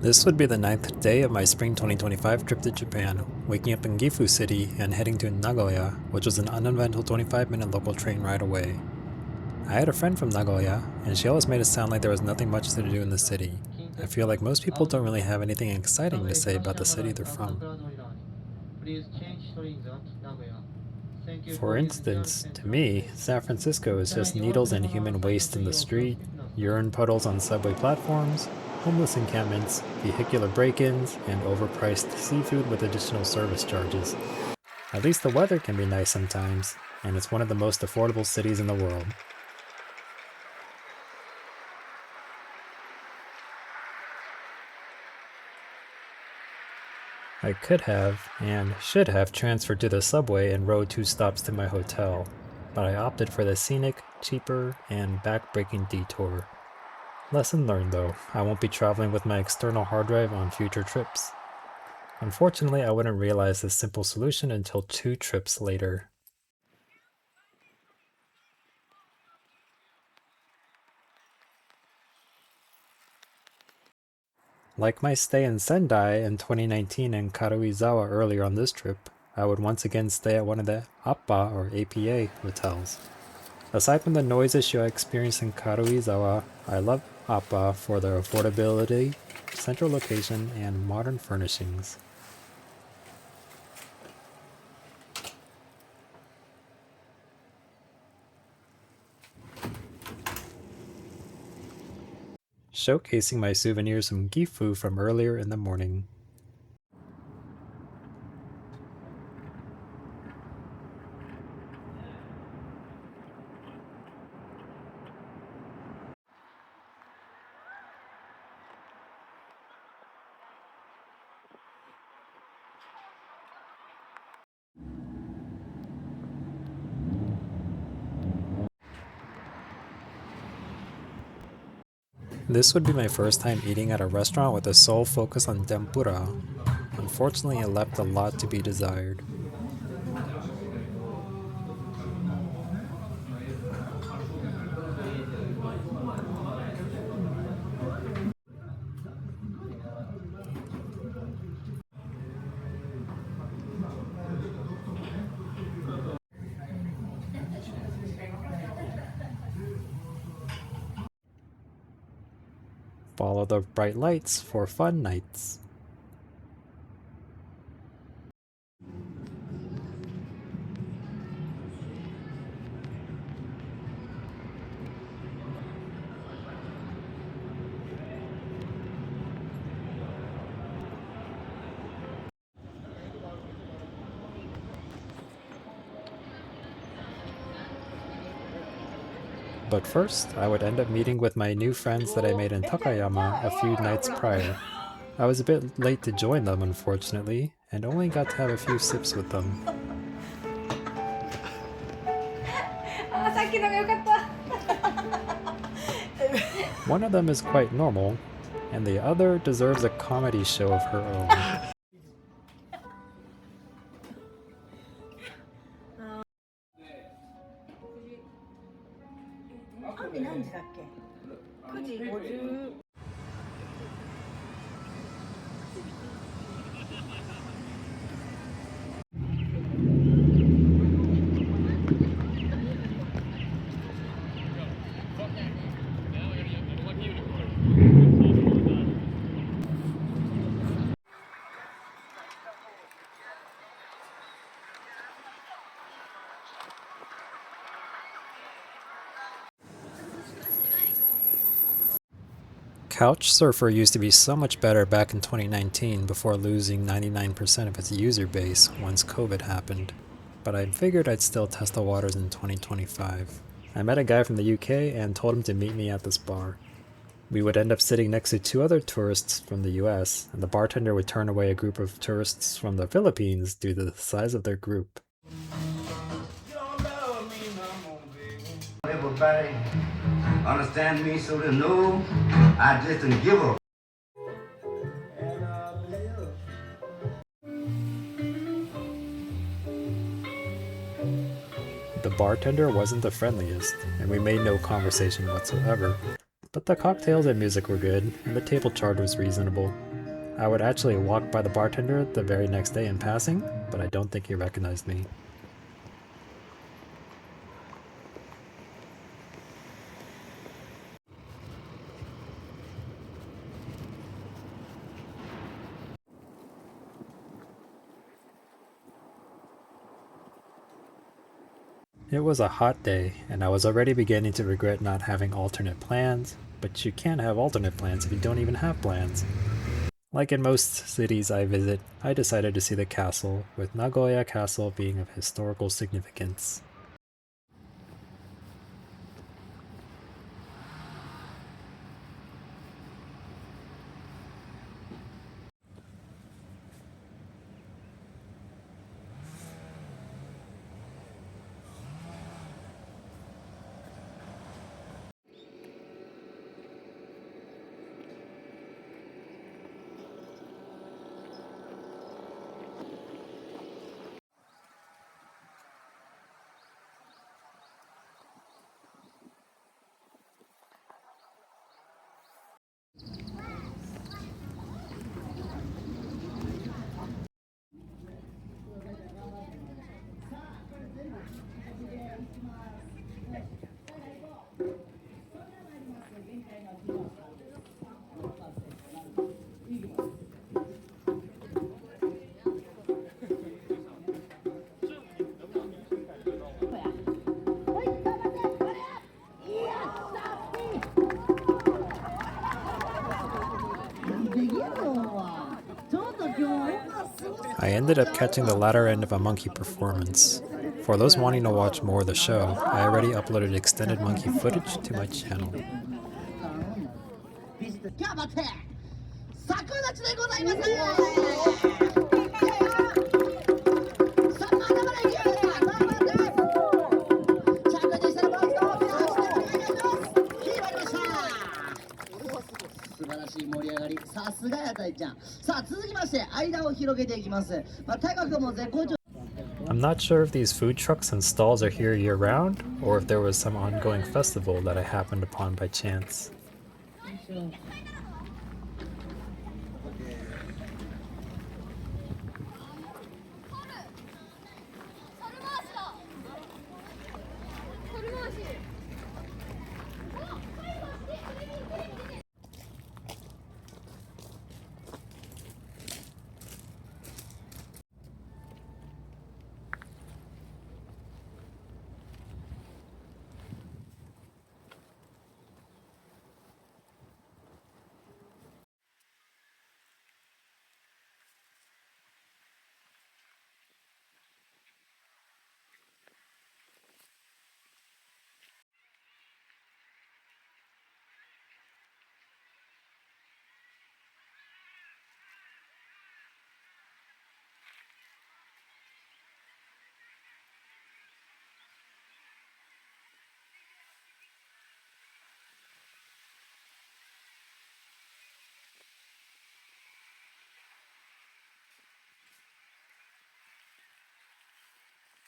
This would be the 9th day of my spring 2025 trip to Japan, waking up in Gifu City and heading to Nagoya, which was an uneventful 25-minute local train ride away. I had a friend from Nagoya, and she always made it sound like there was nothing much to do in the city. I feel like most people don't really have anything exciting to say about the city they're from. For instance, to me, San Francisco is just needles and human waste in the street, urine puddles on subway platforms, homeless encampments, vehicular break-ins, and overpriced seafood with additional service charges. At least the weather can be nice sometimes, and it's one of the most affordable cities in the world. I could have, and should have, transferred to the subway and rode 2 stops to my hotel, but I opted for the scenic, cheaper, and back-breaking detour. Lesson learned though, I won't be traveling with my external hard drive on future trips. Unfortunately, I wouldn't realize this simple solution until 2 trips later. Like my stay in Sendai in 2019 and Karuizawa earlier on this trip, I would once again stay at one of the APPA or APA hotels. Aside from the noise issue I experienced in Karuizawa, I love APPA for their affordability, central location, and modern furnishings. Showcasing my souvenirs from Gifu from earlier in the morning. This would be my first time eating at a restaurant with a sole focus on tempura. Unfortunately, it left a lot to be desired. Follow the bright lights for fun nights. But first, I would end up meeting with my new friends that I made in Takayama a few nights prior. I was a bit late to join them, unfortunately, and only got to have a few sips with them. One of them is quite normal, and the other deserves a comedy show of her own. Couchsurfer used to be so much better back in 2019 before losing 99% of its user base once COVID happened, but I figured I'd still test the waters in 2025. I met a guy from the UK and told him to meet me at this bar. We would end up sitting next to 2 other tourists from the US, and the bartender would turn away a group of tourists from the Philippines due to the size of their group. Everybody understand me, so they know I just don't give up. The bartender wasn't the friendliest, and we made no conversation whatsoever, but the cocktails and music were good, and the table charge was reasonable. I would actually walk by the bartender the very next day in passing, but I don't think he recognized me. It was a hot day, and I was already beginning to regret not having alternate plans, but you can't have alternate plans if you don't even have plans. Like in most cities I visit, I decided to see the castle, with Nagoya Castle being of historical significance. I ended up catching the latter end of a monkey performance. For those wanting to watch more of the show, I already uploaded extended monkey footage to my channel. I'm not sure if these food trucks and stalls are here year-round, or if there was some ongoing festival that I happened upon by chance.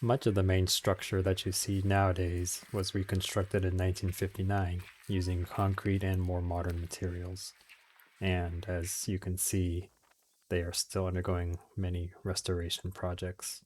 Much of the main structure that you see nowadays was reconstructed in 1959 using concrete and more modern materials. And as you can see, they are still undergoing many restoration projects.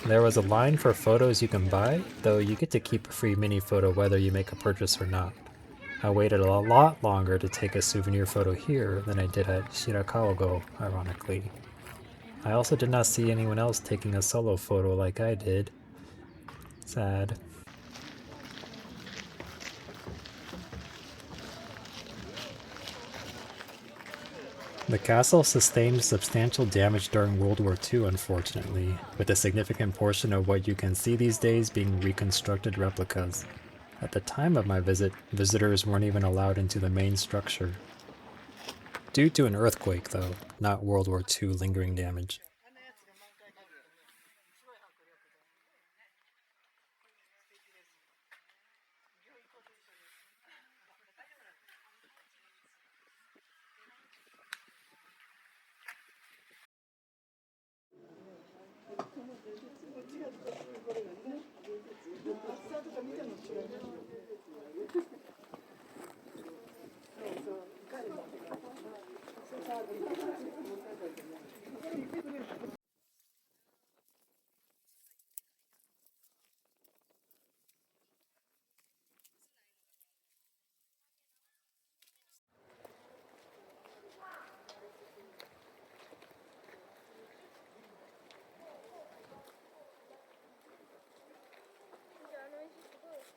There was a line for photos you can buy, though you get to keep a free mini photo whether you make a purchase or not. I waited a lot longer to take a souvenir photo here than I did at Shirakawago, ironically. I also did not see anyone else taking a solo photo like I did. Sad. The castle sustained substantial damage during World War II, unfortunately, with a significant portion of what you can see these days being reconstructed replicas. At the time of my visit, visitors weren't even allowed into the main structure. Due to an earthquake, though, not World War II lingering damage.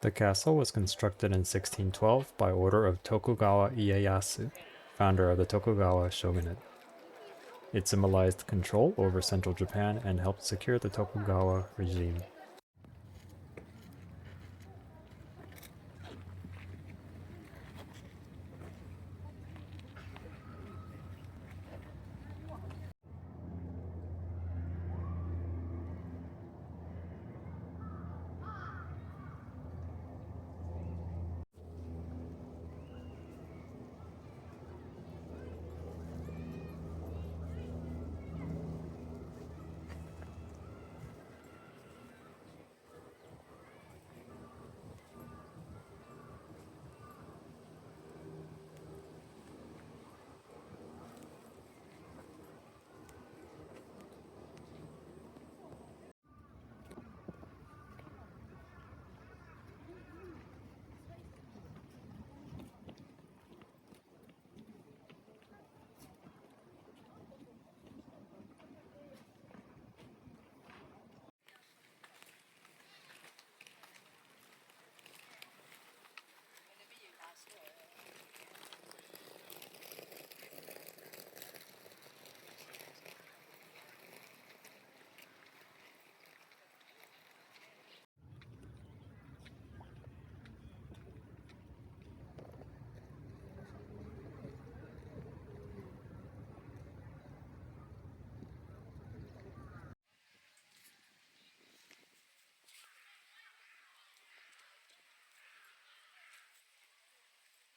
The castle was constructed in 1612 by order of Tokugawa Ieyasu, founder of the Tokugawa shogunate. It symbolized control over central Japan and helped secure the Tokugawa regime.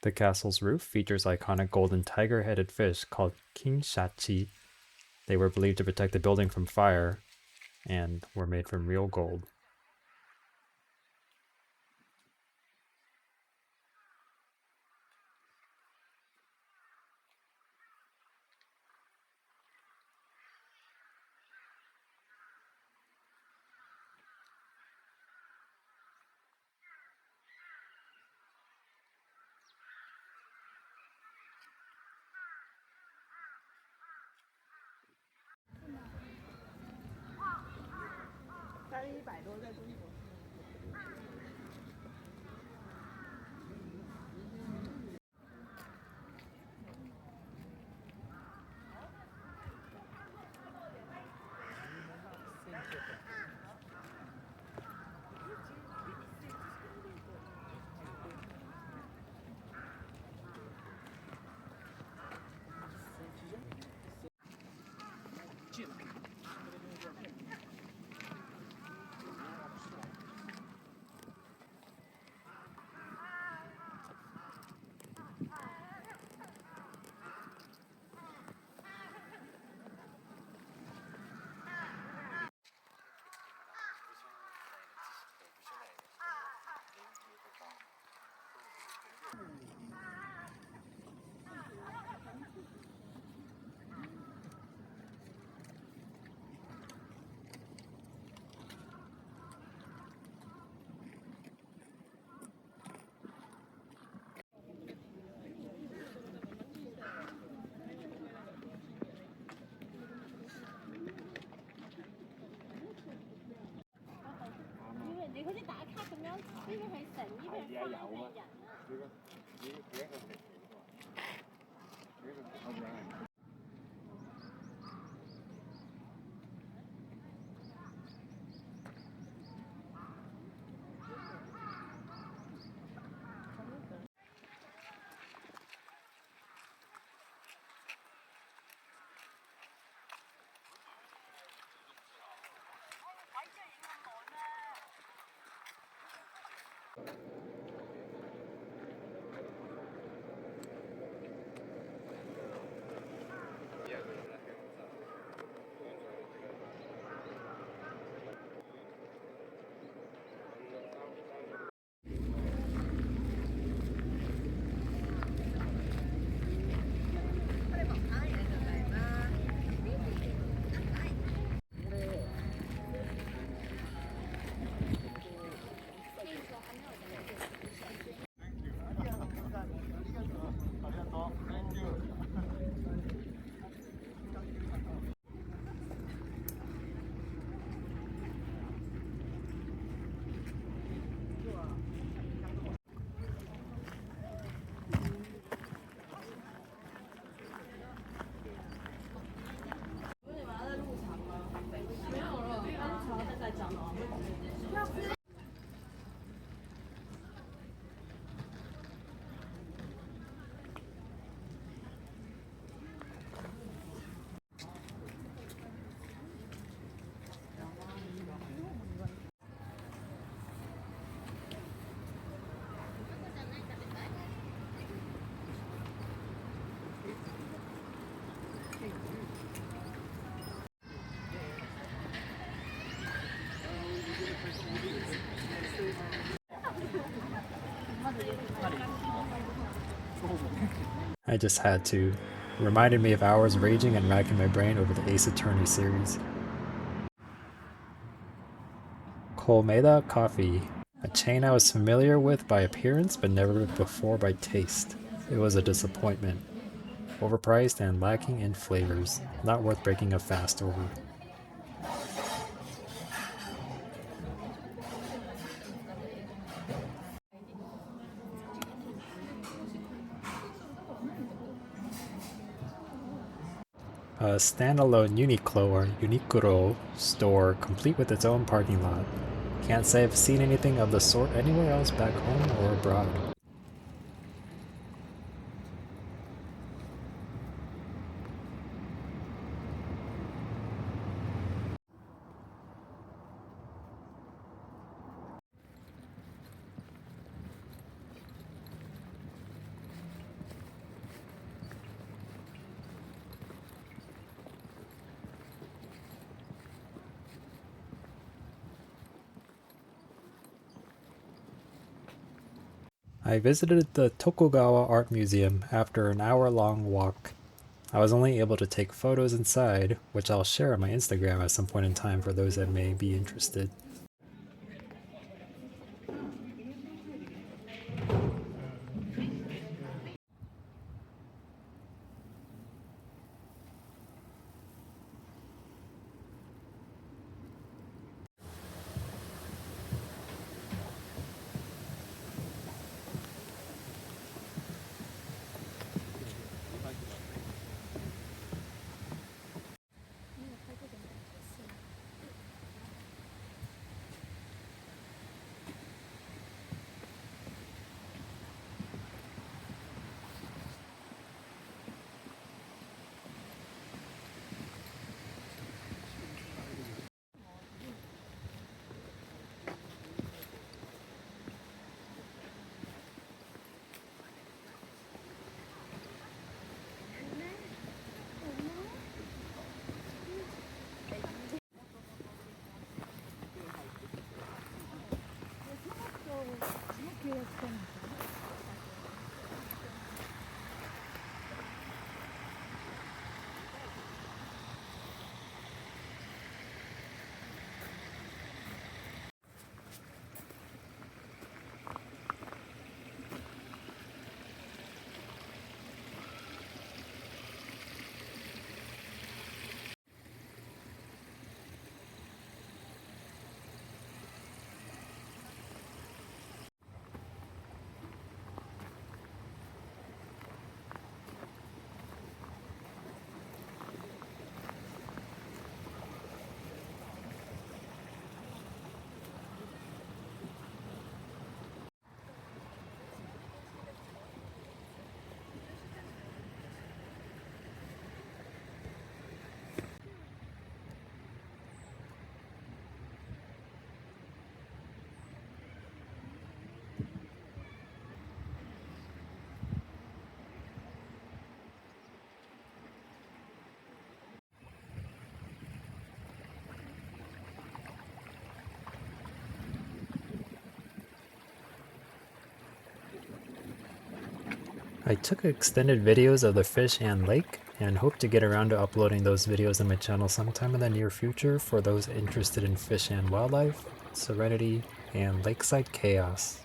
The castle's roof features iconic golden tiger-headed fish called kinshachi. They were believed to protect the building from fire and were made from real gold. I just had to. Reminded me of hours raging and racking my brain over the Ace Attorney series. Colmeda Coffee, a chain I was familiar with by appearance but never before by taste. It was a disappointment. Overpriced and lacking in flavors. Not worth breaking a fast over. A standalone Uniqlo or Uniqlo store complete with its own parking lot. Can't say I've seen anything of the sort anywhere else back home or abroad. I visited the Tokugawa Art Museum after an hour-long walk. I was only able to take photos inside, which I'll share on my Instagram at some point in time for those that may be interested. I took extended videos of the fish and lake and hope to get around to uploading those videos on my channel sometime in the near future for those interested in fish and wildlife, serenity, and lakeside chaos.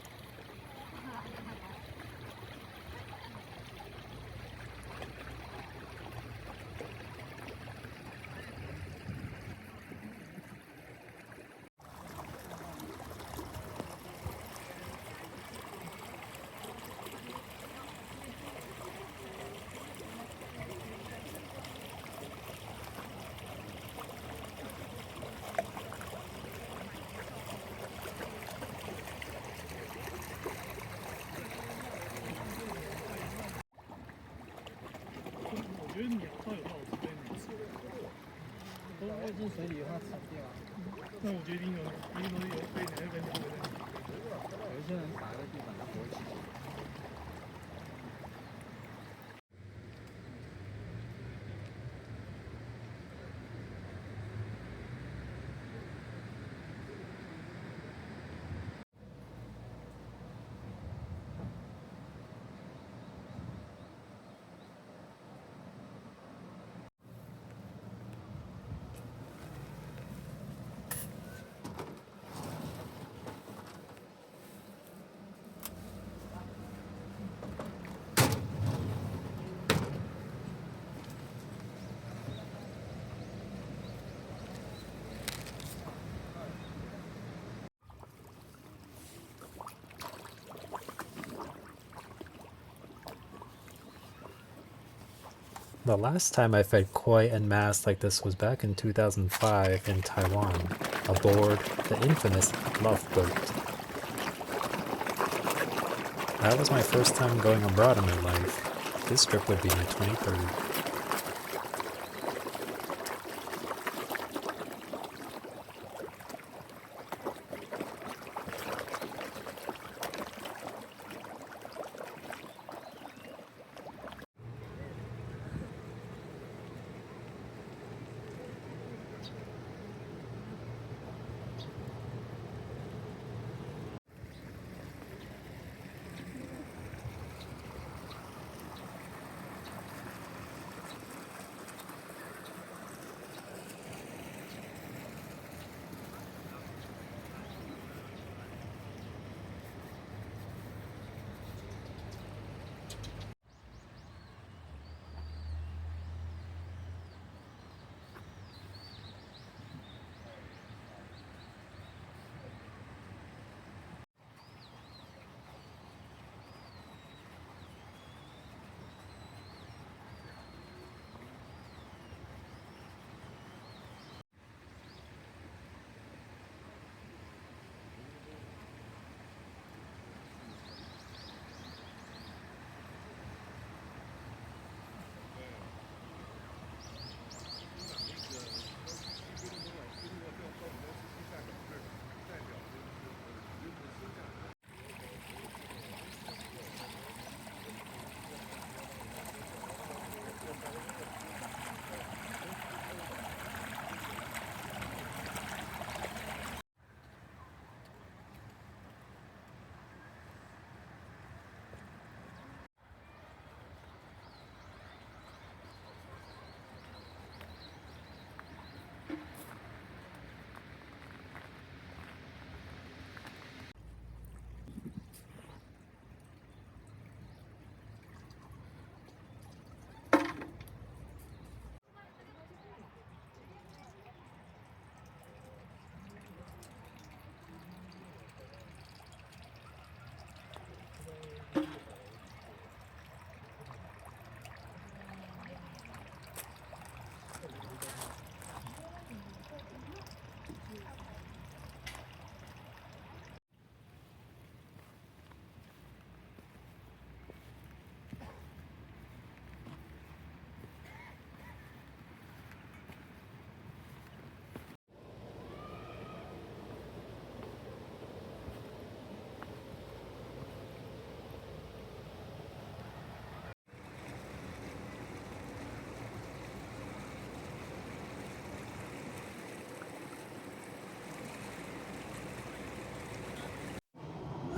The last time I fed koi en masse like this was back in 2005 in Taiwan, aboard the infamous Love Boat. That was my first time going abroad in my life. This trip would be my 23rd.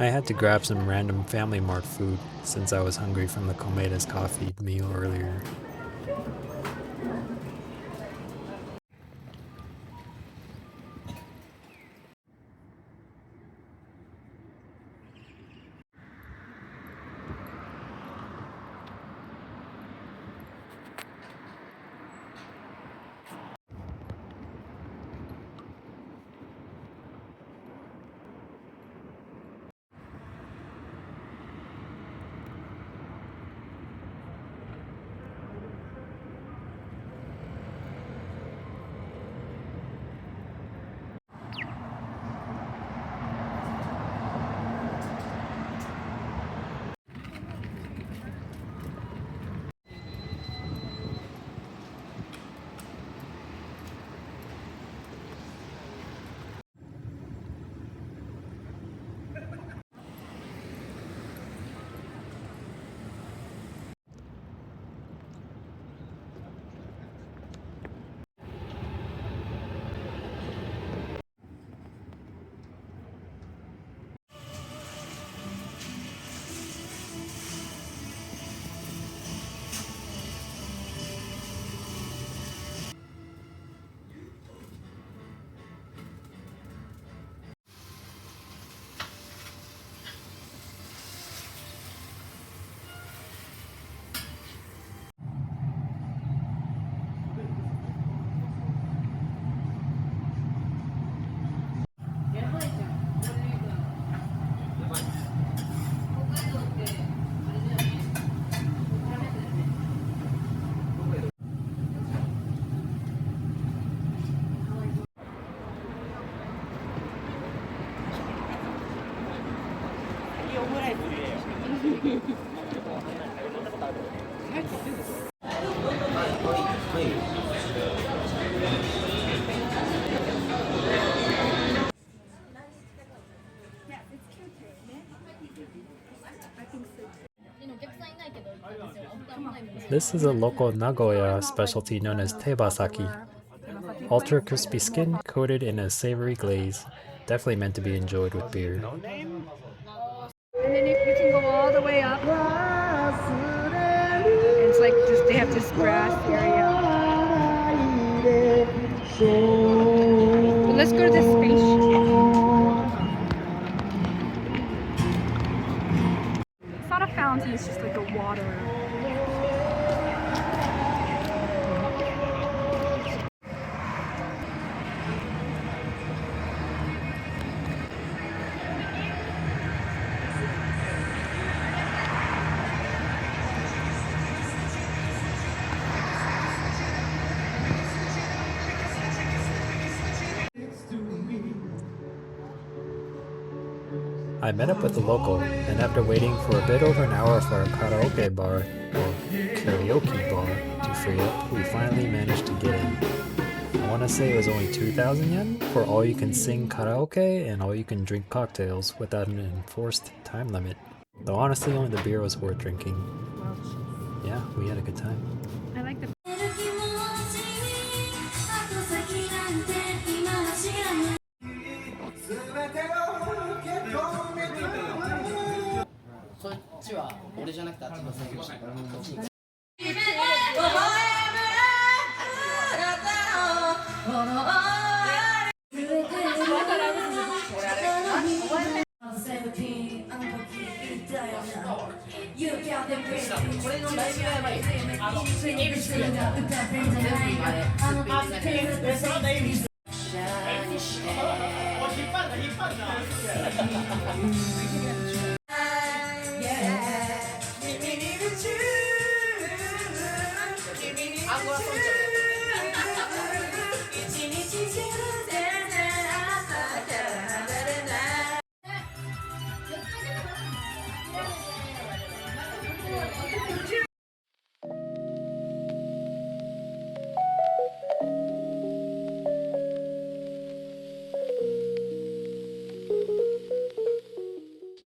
I had to grab some random Family Mart food since I was hungry from the Komeda's coffee meal earlier. This is a local Nagoya specialty known as tebasaki. Ultra crispy skin coated in a savory glaze. Definitely meant to be enjoyed with beer. And then you can go all the way up. It's like just they have this grass area. But let's go to this spaceship. It's not a fountain, it's just like a water. I met up with a local, and after waiting for a bit over an hour for our karaoke bar, or karaoke bar, to free up, we finally managed to get in. I want to say it was only 2,000 yen for all you can sing karaoke and all you can drink cocktails without an enforced time limit. Though honestly, only the beer was worth drinking. Yeah, we had a good time. I like the そっちは俺じゃなくてあっちの選手。これのライブがやばい。エビス全部今ね。引っ張るな。